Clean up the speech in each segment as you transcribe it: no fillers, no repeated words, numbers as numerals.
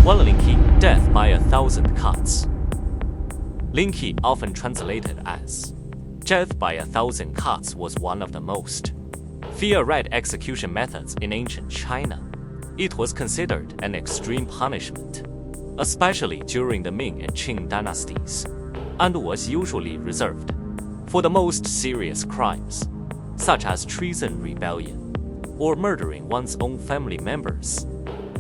1. Lingchi, death by 1,000 cuts. Lingchi, often translated as death by 1,000 cuts, was one of the most fear-red execution methods in ancient China. It was considered an extreme punishment, especially during the Ming and Qing dynasties, and was usually reserved for the most serious crimes, such as treason, rebellion, or murdering one's own family members.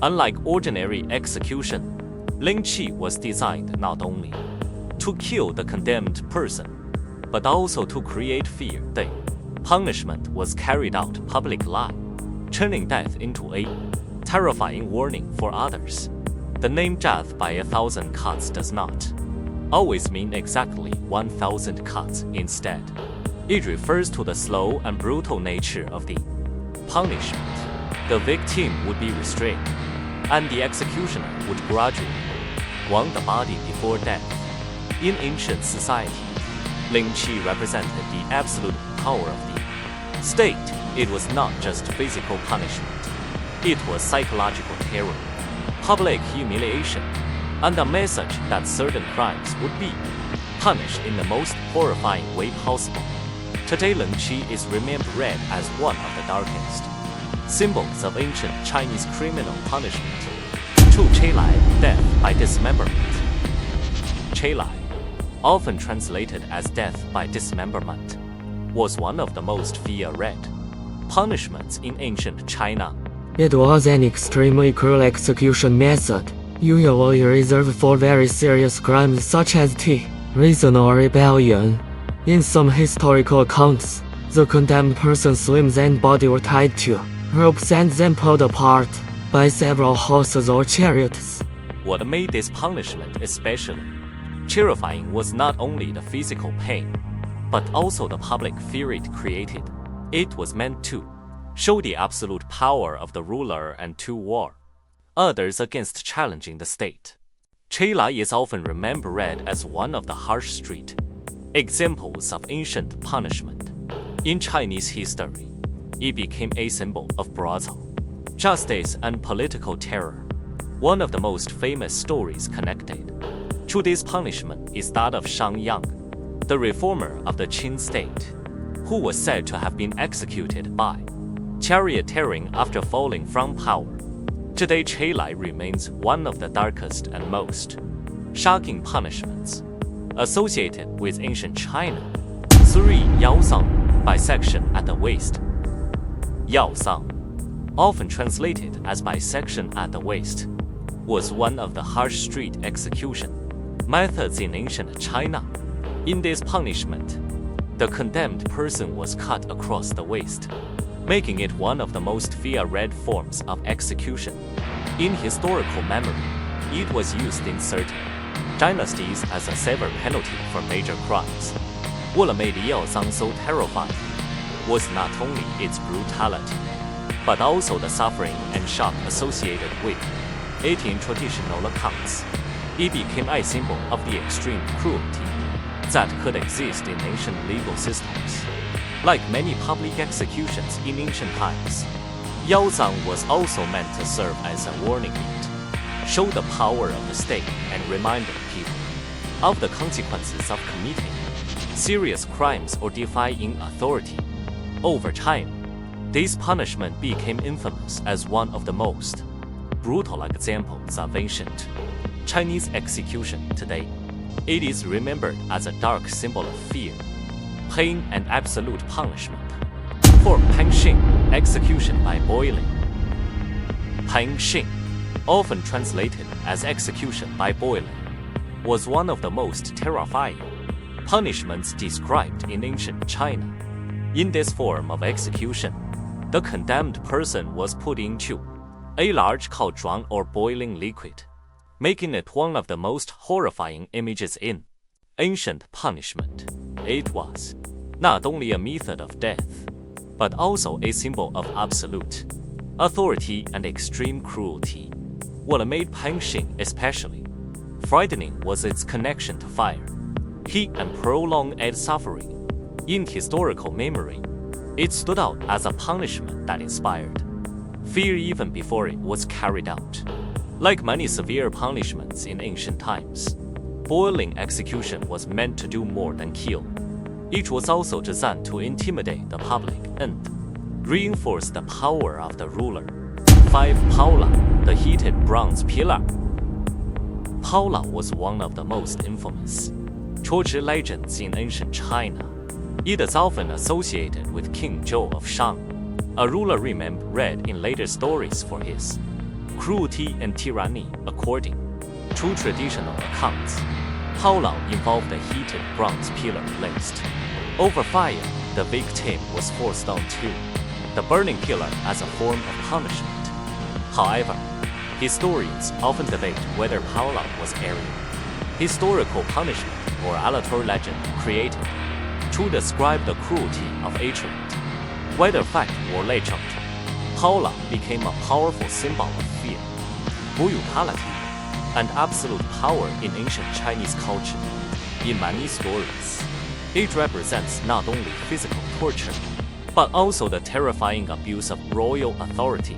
Unlike ordinary execution, Lingchi was designed not only to kill the condemned person, but also to create fear. The punishment was carried out publicly, turning death into a terrifying warning for others. The name death by 1,000 cuts does not always mean exactly 1,000 cuts. Instead, it refers to the slow and brutal nature of the punishment. The victim would be restrained, and the executioner would gradually wound the body before death. In ancient society, Lingchi represented the absolute power of the state. It was not just physical punishment. It was psychological terror, public humiliation, and a message that certain crimes would be punished in the most horrifying way possible. Today, Lingchi is remembered as one of the darkest symbols of ancient Chinese criminal punishment. 2. Chelai, death by dismemberment. Chelai, often translated as death by dismemberment, was one of the most fear-red punishments in ancient China. It was an extremely cruel execution method, usually reserved for very serious crimes such as treason or rebellion. In some historical accounts, the condemned person's limbs and body were tied to ropes and then pulled apart by several horses or chariots. What made this punishment especially terrifying was not only the physical pain, but also the public fear it created. It was meant to show the absolute power of the ruler and to warn others against challenging the state. Chelai is often remembered as one of the harsh street examples of ancient punishment. In Chinese history, it became a symbol of brothel justice and political terror. One of the most famous stories connected to this punishment is that of Yang, the reformer of the Qing state, who was said to have been executed by charioteering after falling from power. Today, Chelai remains one of the darkest and most shocking punishments associated with ancient China. 3. Yaozang, bisection at the waist. Yaozang, often translated as bisection at the waist, was one of the harsh street execution methods in ancient China. In this punishment, the condemned person was cut across the waist, making it one of the most fear-red forms of execution. In historical memory, it was used in certain dynasties as a severe penalty for major crimes. What made Yaozang so terrifying was not only its brutality, but also the suffering and shock associated with it. In traditional accounts, it became a symbol of the extreme cruelty that could exist in ancient legal systems. Like many public executions in ancient times, Yaozang was also meant to serve as a warning to show the power of the state and remind people of the consequences of committing serious crimes or defying authority. Over time, this punishment became infamous as one of the most brutal examples of ancient Chinese execution. Today, it is remembered as a dark symbol of fear, pain, and absolute punishment. 4. Peng Xing, execution by boiling. Peng Xing, often translated as execution by boiling, was one of the most terrifying punishments described in ancient China. In this form of execution, the condemned person was put into a large cauldron or boiling liquid, making it one of the most horrifying images in ancient punishment. It was not only a method of death, but also a symbol of absolute authority and extreme cruelty. What made Peng Xing especially frightening was its connection to fire, heat, and prolonged suffering. In historical memory, it stood out as a punishment that inspired fear even before it was carried out. Like many severe punishments in ancient times, boiling execution was meant to do more than kill. It was also designed to intimidate the public and reinforce the power of the ruler. 5. Paolao, the heated bronze pillar. Paolao was one of the most infamous torture legends in ancient China. It is often associated with King Zhou of Shang, a ruler read in later stories for his cruelty and tyranny. According to traditional accounts, Paolao involved a heated bronze pillar placed over fire the victim was forced onto. The burning pillar as a form of punishment. However, historians often debate whether Paolao was Aryan, historical punishment, or allegory legend created to describe the cruelty of hatred. Whether fact or legend, Paolao became a powerful symbol of fear, brutality, and absolute power in ancient Chinese culture. In many stories, it represents not only physical torture, but also the terrifying abuse of royal authority